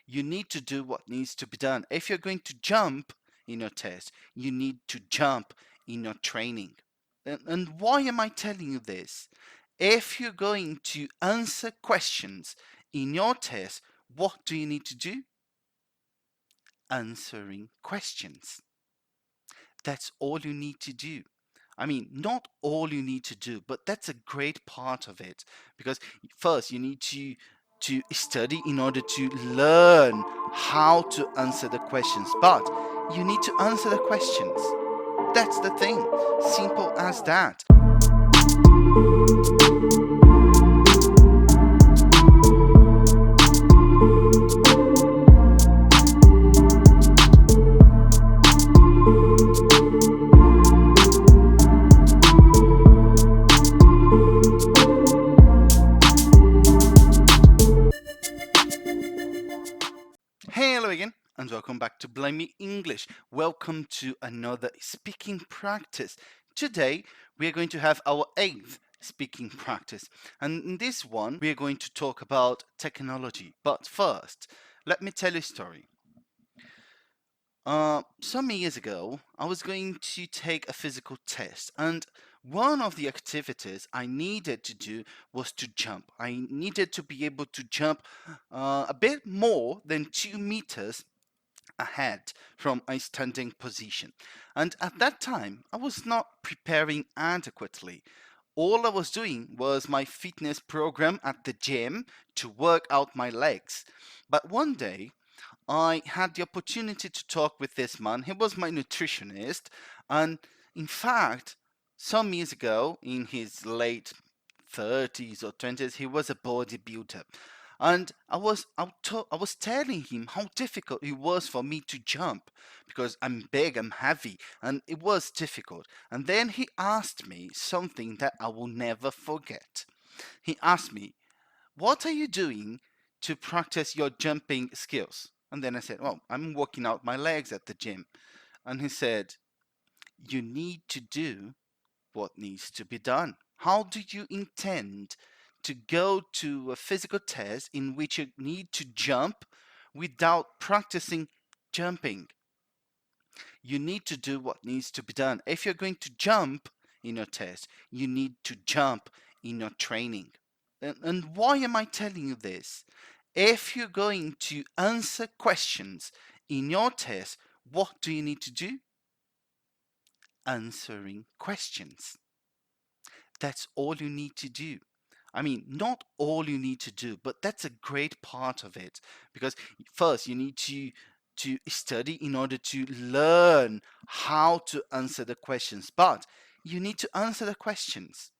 You need to do what needs to be done. If you're going to jump in your test, you need to jump in your training. And why am I telling you this? If you're going to answer questions in your test, what do you need to do? Answering questions. That's all you need to do. I mean, not all you need to do, but that's a great part of it. Because first, you need to study in order to learn how to answer the questions. But you need to answer the questions. That's the thing. Simple as that. Hello again, and welcome back to Blimey English. Welcome to another speaking practice. Today, we are going to have our 8th speaking practice. And in this one, we are going to talk about technology. But first, let me tell you a story. Some years ago, I was going to take a physical test, and one of the activities I needed to do was to jump. I needed to be able to jump a bit more than 2 meters ahead from a standing position. And at that time, I was not preparing adequately. All I was doing was my fitness program at the gym to work out my legs. But one day, I had the opportunity to talk with this man. He was my nutritionist, and in fact, some years ago, in his late 30s or 20s, he was a bodybuilder. And I was telling him how difficult it was for me to jump because I'm big, I'm heavy, and it was difficult. And then he asked me something that I will never forget. He asked me, "What are you doing to practice your jumping skills?" And then I said, "Well, I'm working out my legs at the gym." And he said, "You need to do what needs to be done. How do you intend to go to a physical test in which you need to jump without practicing jumping? You need to do what needs to be done. If you're going to jump in your test, you need to jump in your training." And why am I telling you this? If you're going to answer questions in your test, what do you need to do? Answering questions. That's all you need to do. I mean, not all you need to do, but that's a great part of it. Because first, you need to study in order to learn how to answer the questions. But you need to answer the questions.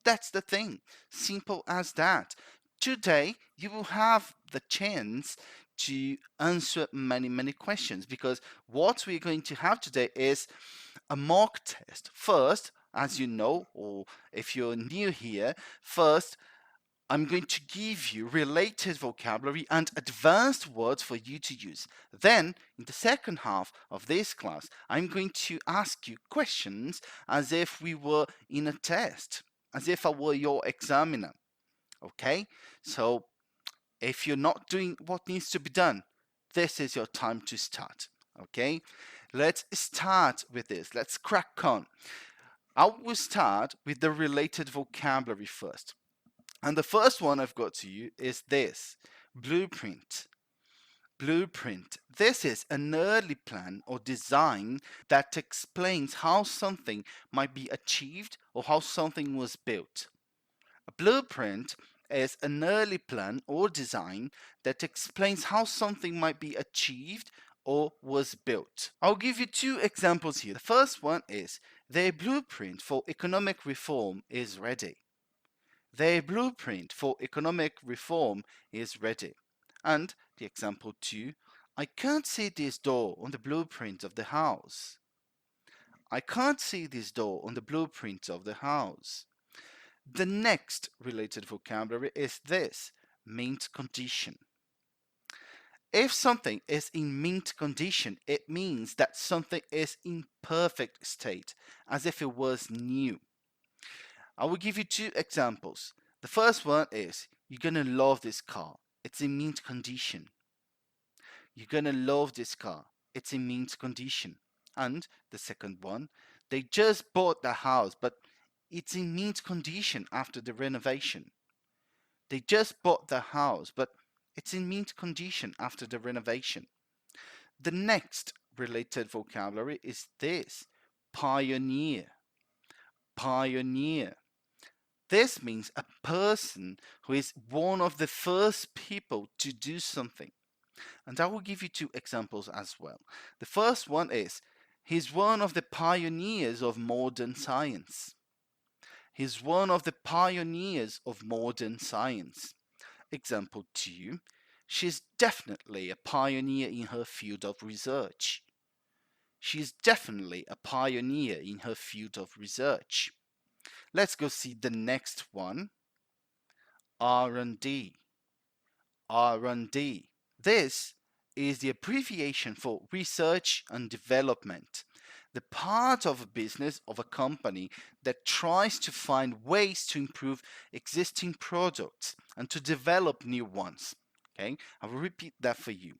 That's the thing. Simple as that. Today, you will have the chance to answer many questions because what we're going to have today is a mock test. First, as you know, or if you're new here, first, I'm going to give you related vocabulary and advanced words for you to use. Then, in the second half of this class, I'm going to ask you questions as if we were in a test, as if I were your examiner. Okay? So, if you're not doing what needs to be done, this is your time to start. Okay? Let's start with this. Let's crack on. I will start with the related vocabulary first. And the first one I've got to you is this: blueprint. Blueprint. This is an early plan or design that explains how something might be achieved or how something was built. A blueprint is an early plan or design that explains how something might be achieved or was built. I'll give you 2 examples here. The first one is: their blueprint for economic reform is ready. Their blueprint for economic reform is ready. And the example 2, I can't see this door on the blueprint of the house. I can't see this door on the blueprint of the house. The next related vocabulary is this: mint condition. If something is in mint condition, it means that something is in perfect state, as if it was new. I will give you 2 examples. The first one is: you're gonna love this car. It's in mint condition. You're gonna love this car. It's in mint condition. And the second one, they just bought the house, but it's in mint condition after the renovation. They just bought the house, but it's in mint condition after the renovation. The next related vocabulary is this: pioneer. Pioneer. This means a person who is one of the first people to do something. And I will give you two examples as well. The first one is, he's one of the pioneers of modern science. He's one of the pioneers of modern science. Example 2, she's definitely a pioneer in her field of research. She's definitely a pioneer in her field of research. Let's go see the next one. R&D. R&D. This is the abbreviation for research and development. The part of a business, of a company, that tries to find ways to improve existing products and to develop new ones. Okay, I will repeat that for you.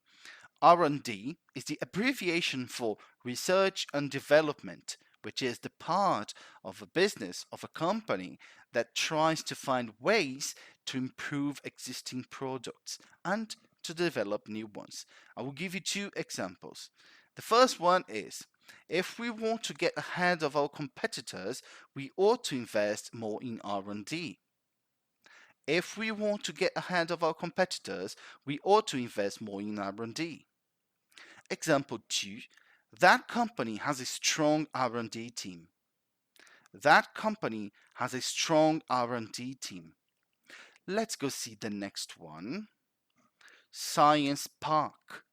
R&D is the abbreviation for research and development, which is the part of a business, of a company, that tries to find ways to improve existing products and to develop new ones. I will give you two examples. The first one is, if we want to get ahead of our competitors, we ought to invest more in R&D. If we want to get ahead of our competitors, we ought to invest more in R&D. Example 2, that company has a strong R&D team. That company has a strong R&D team. Let's go see the next one. Science Park.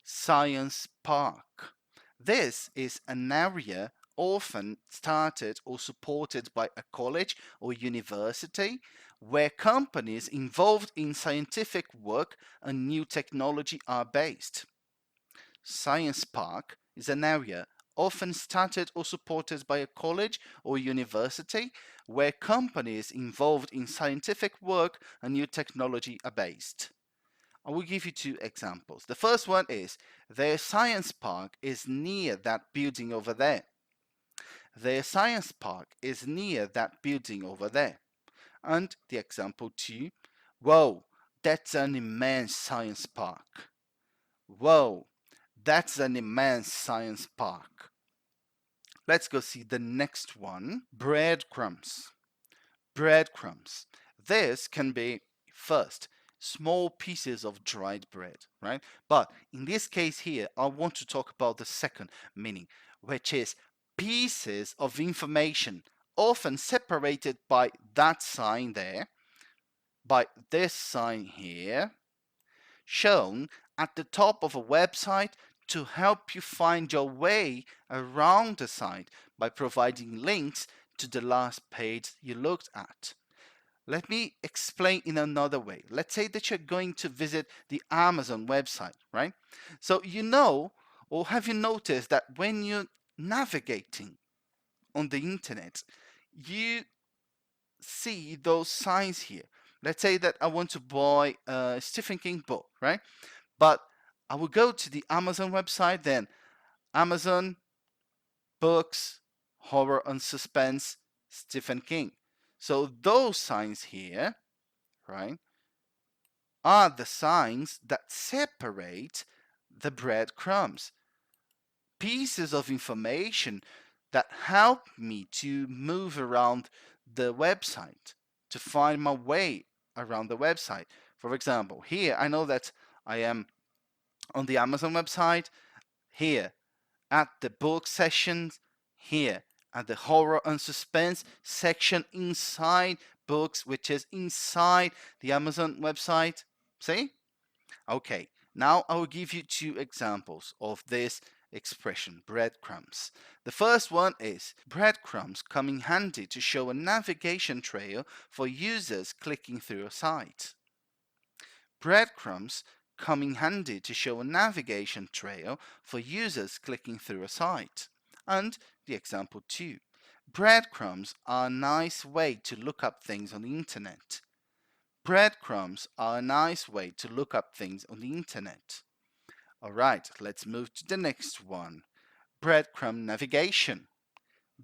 Science Park. This is an area often started or supported by a college or university where companies involved in scientific work and new technology are based. Science Park is an area often started or supported by a college or university where companies involved in scientific work and new technology are based. I will give you two examples. The first one is, their science park is near that building over there. Their science park is near that building over there. And the example 2, whoa, that's an immense science park. Whoa, that's an immense science park. Let's go see the next one. Breadcrumbs. Breadcrumbs. This can be, first, small pieces of dried bread, right? But in this case here, I want to talk about the second meaning, which is pieces of information, often separated by that sign there, by this sign here, shown at the top of a website to help you find your way around the site by providing links to the last page you looked at. Let me explain in another way. Let's say that you're going to visit the Amazon website, right? So you know, or have you noticed that when you're navigating on the internet, you see those signs here. Let's say that I want to buy a Stephen King book, right? But I will go to the Amazon website, then Amazon books, horror and suspense, Stephen King. So those signs here, right, are the signs that separate the breadcrumbs. Pieces of information that help me to move around the website, to find my way around the website. For example, here I know that I am on the Amazon website, here at the book sessions, here at the horror and suspense section inside books, which is inside the Amazon website. See? Okay, now I will give you two examples of this expression, breadcrumbs. The first one is, breadcrumbs come in handy to show a navigation trail for users clicking through a site. Breadcrumbs come in handy to show a navigation trail for users clicking through a site. And the example 2, breadcrumbs are a nice way to look up things on the internet. Breadcrumbs are a nice way to look up things on the internet. All right, let's move to the next one. Breadcrumb navigation.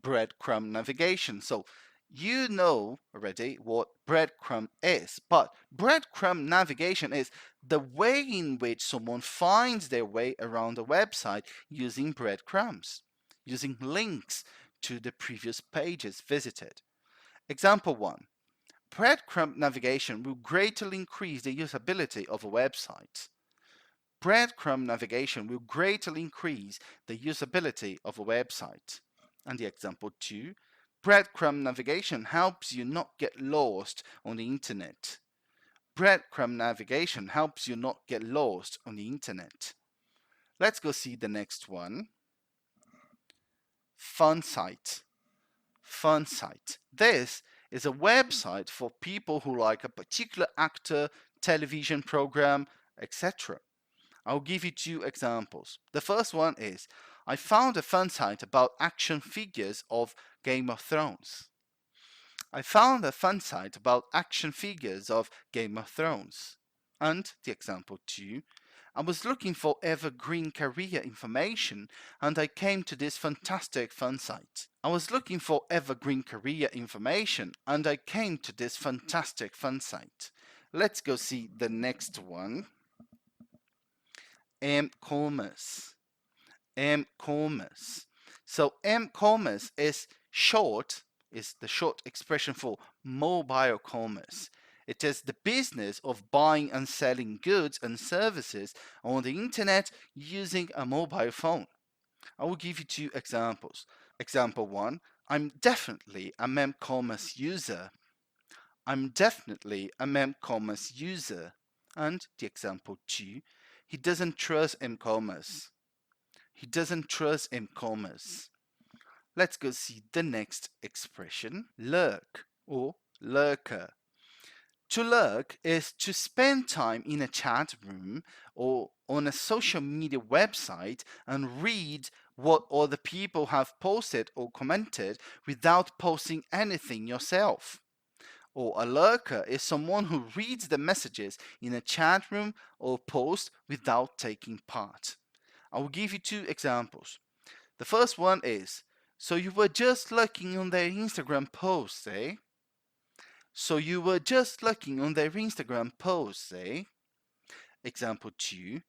Breadcrumb navigation. So you know already what breadcrumb is, but breadcrumb navigation is the way in which someone finds their way around a website using breadcrumbs, using links to the previous pages visited. Example 1. Breadcrumb navigation will greatly increase the usability of a website. Breadcrumb navigation will greatly increase the usability of a website. And the example 2, breadcrumb navigation helps you not get lost on the internet. Breadcrumb navigation helps you not get lost on the internet. Let's go see the next one. Fun site. Fun site. This is a website for people who like a particular actor, television program, etc. I'll give you 2 examples. The first one is, I found a fun site about action figures of Game of Thrones. I found a fun site about action figures of Game of Thrones. And the example 2, I was looking for evergreen career information and I came to this fantastic fun site. I was looking for evergreen career information and I came to this fantastic fun site. Let's go see the next one. M-commerce. M-commerce. So M-commerce is the short expression for mobile commerce. It is the business of buying and selling goods and services on the internet using a mobile phone. I will give you 2 examples. Example 1, I'm definitely a M-commerce user. I'm definitely a M-commerce user. And the example 2, he doesn't trust M-commerce. He doesn't trust M-commerce. Let's go see the next expression, lurk or lurker. To lurk is to spend time in a chat room or on a social media website and read what other people have posted or commented without posting anything yourself. Or a lurker is someone who reads the messages in a chat room or post without taking part. I will give you 2 examples. The first one is, so you were just lurking on their Instagram posts, eh? So you were just lurking on their Instagram posts, eh? Example 2,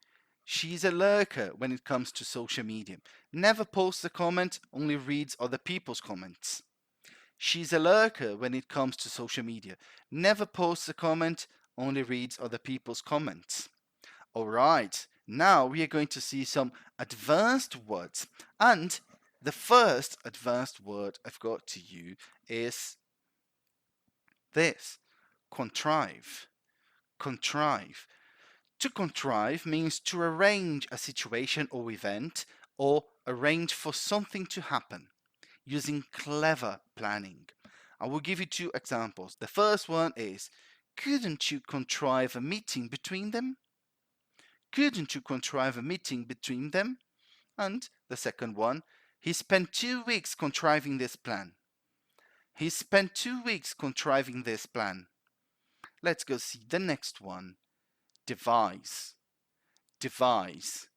she's a lurker when it comes to social media. Never posts a comment, only reads other people's comments. She's a lurker when it comes to social media. Never posts a comment, only reads other people's comments. Alright, now we are going to see some advanced words. And the first advanced word I've got to you is this, contrive. Contrive. To contrive means to arrange a situation or event or arrange for something to happen using clever planning. I will give you 2 examples. The first one is, couldn't you contrive a meeting between them? Couldn't you contrive a meeting between them? And the second one, he spent 2 weeks contriving this plan. He spent 2 weeks contriving this plan. Let's go see the next one. Devise. Devise.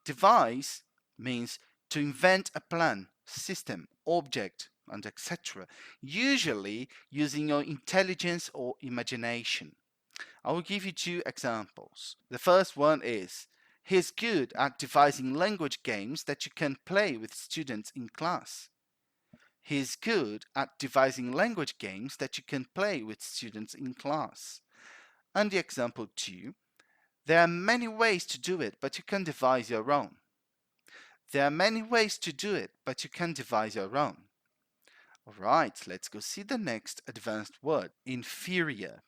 Devise means to invent a plan, system, object, and etc., usually using your intelligence or imagination. I will give you 2 examples. The first one is, he's good at devising language games that you can play with students in class. He's good at devising language games that you can play with students in class. And the example 2, there are many ways to do it, but you can devise your own. There are many ways to do it, but you can devise your own. Alright, let's go see the next advanced word, inferior.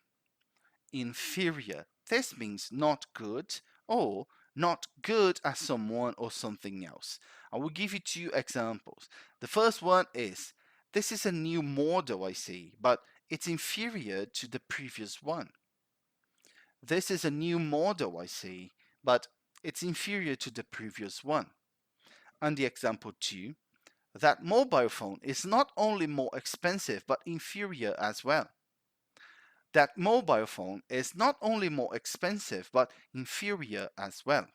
Inferior. This means not good or not good as someone or something else. I will give you 2 examples. The first one is, this is a new model I see, but it's inferior to the previous one. This is a new model I see, but it's inferior to the previous one. And the example 2, that mobile phone is not only more expensive but inferior as well. That mobile phone is not only more expensive but inferior as well.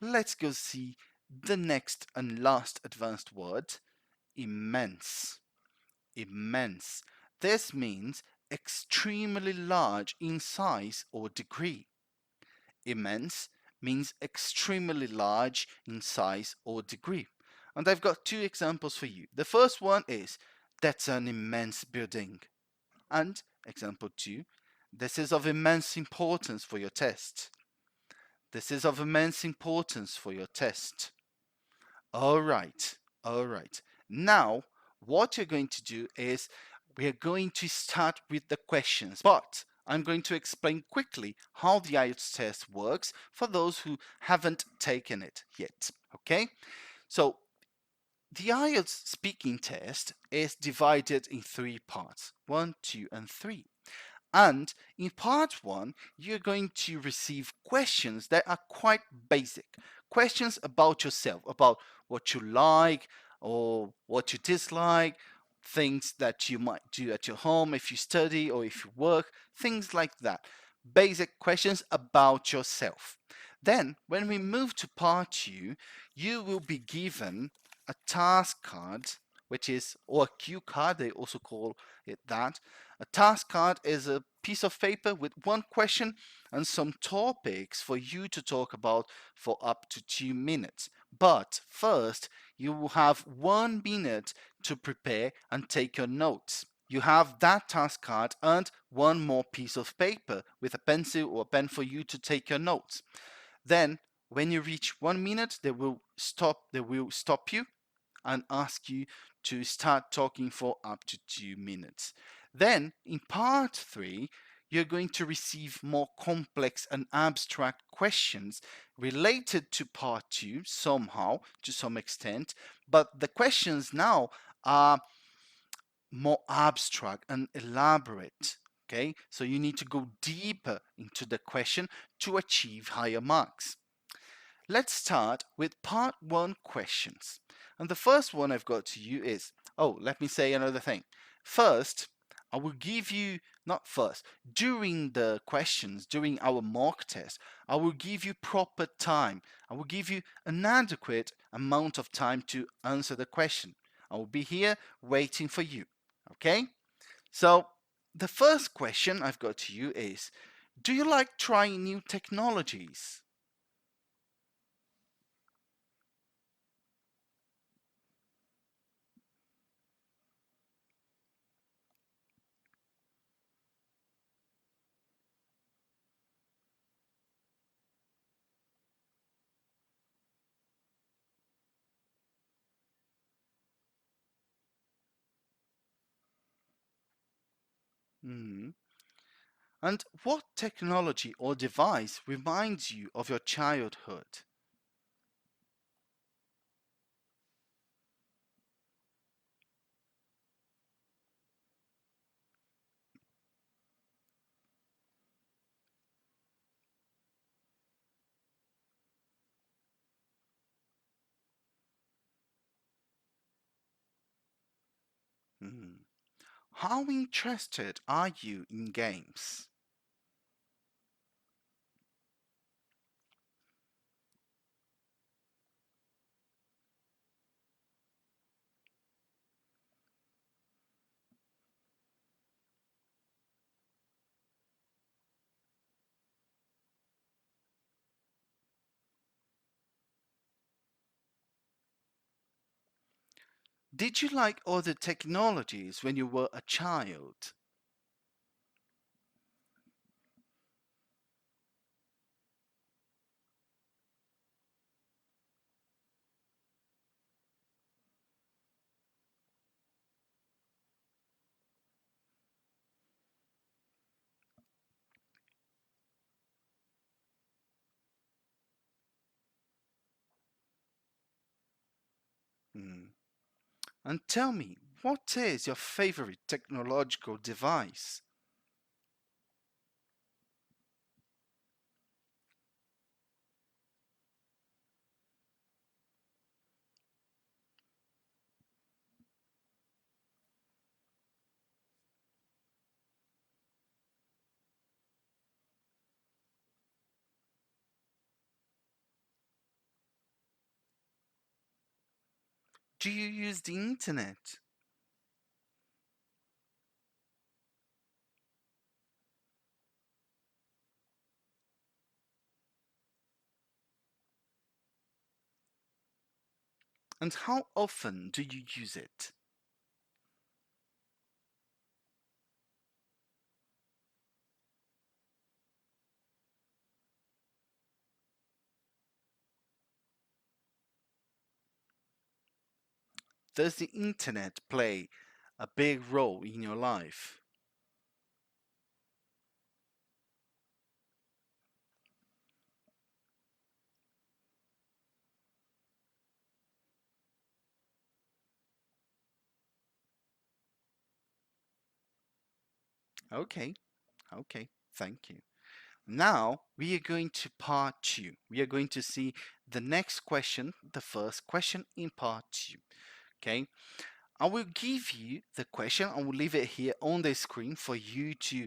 Let's go see the next and last advanced word, immense. Immense. This means extremely large in size or degree. Immense means extremely large in size or degree. And I've got two examples for you. The first one is, that's an immense building. And example two, this is of immense importance for your test. This is of immense importance for your test. All right, all right. Now, what you're going to do is we're going to start with the questions, but I'm going to explain quickly how the IELTS test works for those who haven't taken it yet. Okay? So, the IELTS speaking test is divided in three parts, 1, 2, and 3. And in part one, you're going to receive questions that are quite basic. Questions about yourself, about what you like or what you dislike, things that you might do at your home if you study or if you work, things like that. Basic questions about yourself. Then, when we move to part two, you will be given a task card, which is, or a cue card, they also call it that. A task card is a piece of paper with one question and some topics for you to talk about for up to 2 minutes. But first, you will have 1 minute to prepare and take your notes. You have that task card and one more piece of paper with a pencil or a pen for you to take your notes. Then, when you reach 1 minute, they will stop you and ask you to start talking for up to 2 minutes. Then, in part three, you're going to receive more complex and abstract questions related to part two, somehow, to some extent, but the questions now are more abstract and elaborate. Okay, so you need to go deeper into the question to achieve higher marks. Let's start with part one questions. And the first one I've got to you is, oh, let me say another thing. First, I will give you, not first, during the questions, during our mock test, I will give you proper time. I will give you an adequate amount of time to answer the question. I will be here waiting for you. Okay? So, the first question I've got to you is, do you like trying new technologies? Hmm. And what technology or device reminds you of your childhood? Hmm. How interested are you in games? Did you like other technologies when you were a child? Hmm. And tell me, what is your favorite technological device? do you use the internet? And how often do you use it? Does the internet play a big role in your life? Okay, okay, thank you. Now we are going to part two. We are going to see the next question, the first question in part two. Okay, I will give you the question. I will leave it here on the screen for you to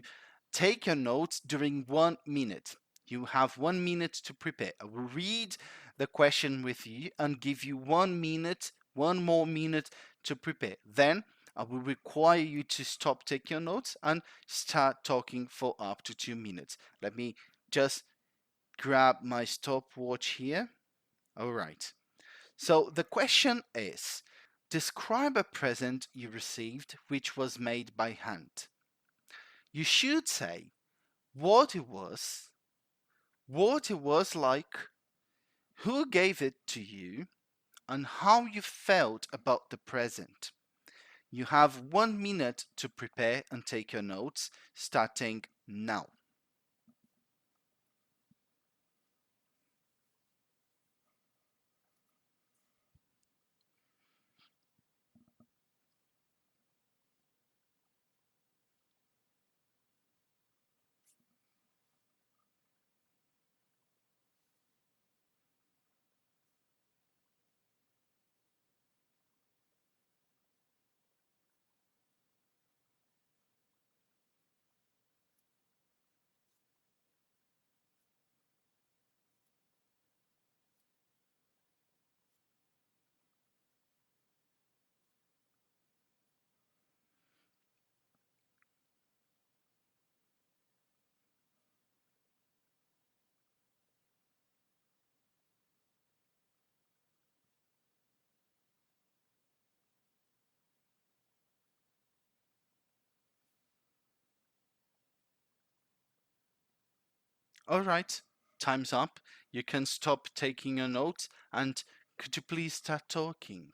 take your notes during 1 minute. You have 1 minute to prepare. I will read the question with you and give you 1 minute, one more minute to prepare. Then I will require you to stop taking your notes and start talking for up to 2 minutes. Let me just grab my stopwatch here. All right. So the question is, describe a present you received which was made by hand. You should say what it was like, who gave it to you, and how you felt about the present. You have 1 minute to prepare and take your notes, starting now. All right, time's up. You can stop taking your notes and could you please start talking?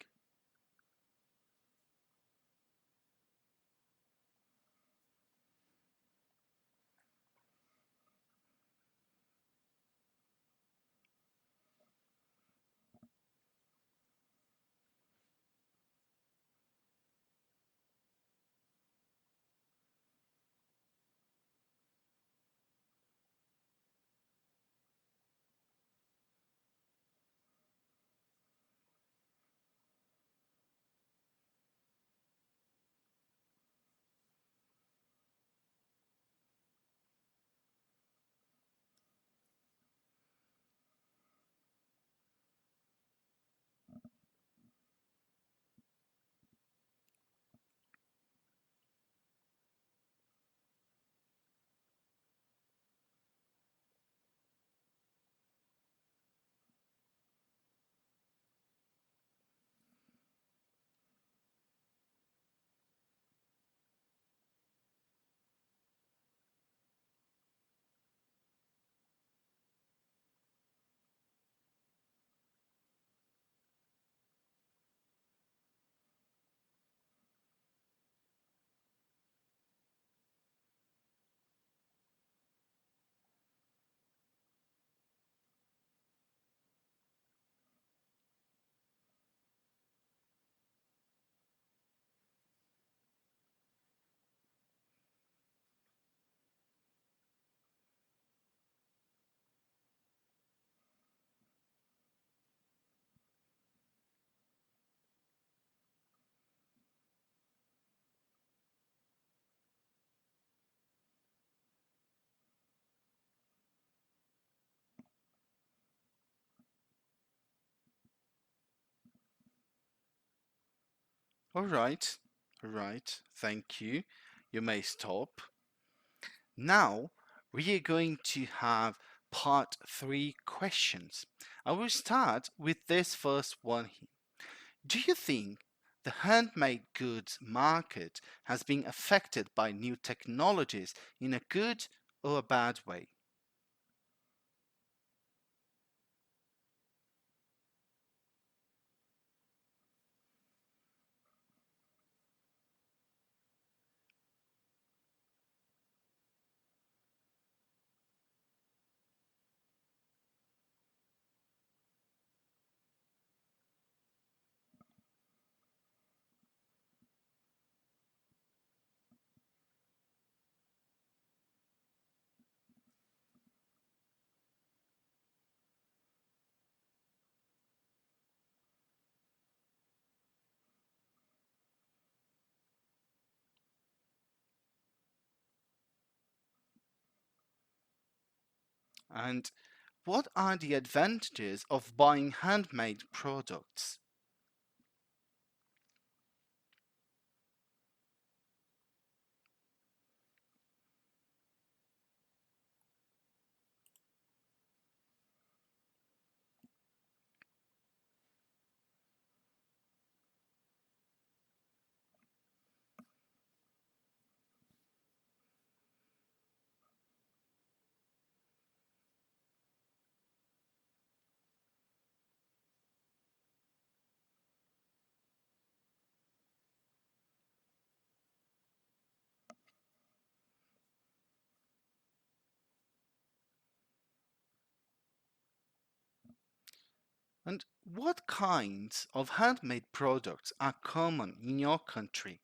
All right. All right. Thank you. You may stop. Now we are going to have part three questions. I will start with this first one. Do you think the handmade goods market has been affected by new technologies in a good or a bad way? And what are the advantages of buying handmade products? And what kinds of handmade products are common in your country?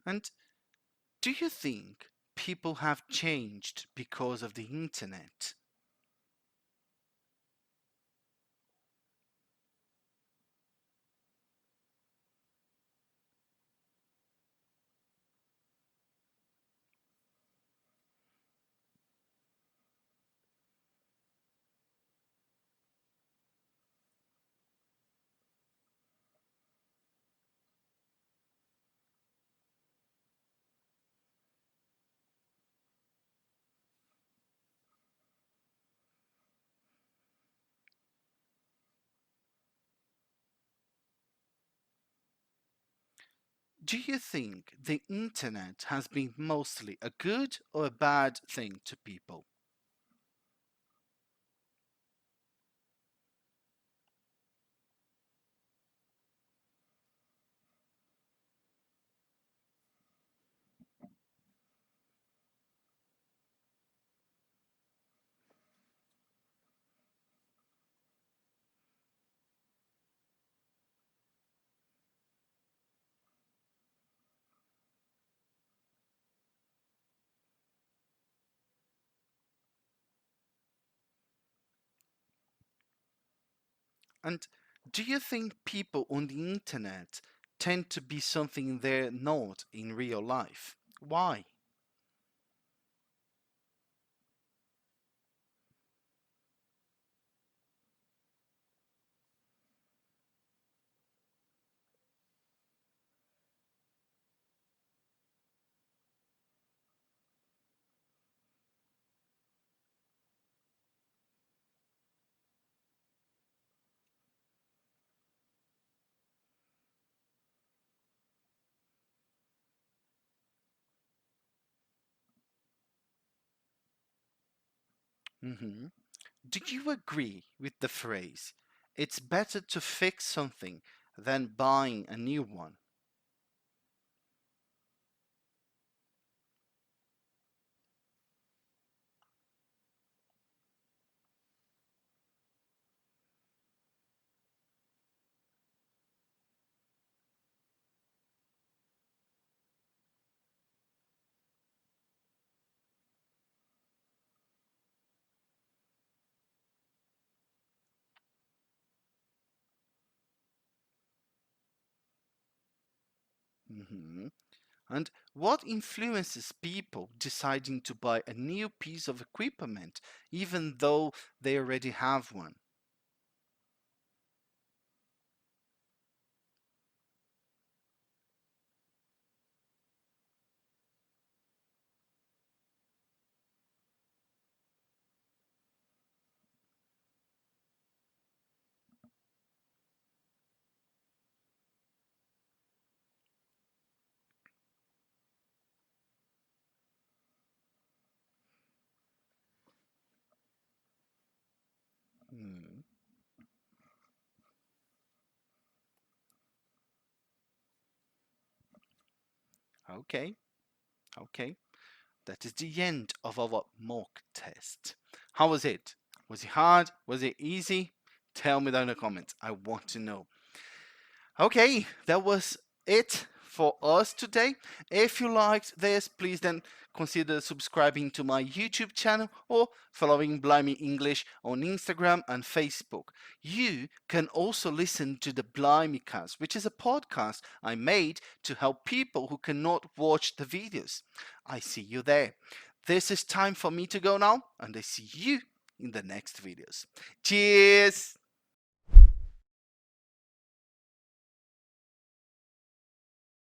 And do you think people have changed because of the internet? Do you think the internet has been mostly a good or a bad thing to people? And do you think people on the internet tend to be something they're not in real life? Why? Hmm. Do you agree with the phrase, it's better to fix something than buying a new one? Mhm. And what influences people deciding to buy a new piece of equipment even though they already have one? Hmm. Okay, okay. That is the end of our mock test. How was it? Was it hard? Was it easy? Tell me down in the comments. I want to know. Okay, that was it for us today. If you liked this, please then consider subscribing to my YouTube channel or following Blimey English on Instagram and Facebook. You can also listen to the Blimeycast, which is a podcast I made to help people who cannot watch the videos. I see you there. This is time for me to go now, and I see you in the next videos. Cheers!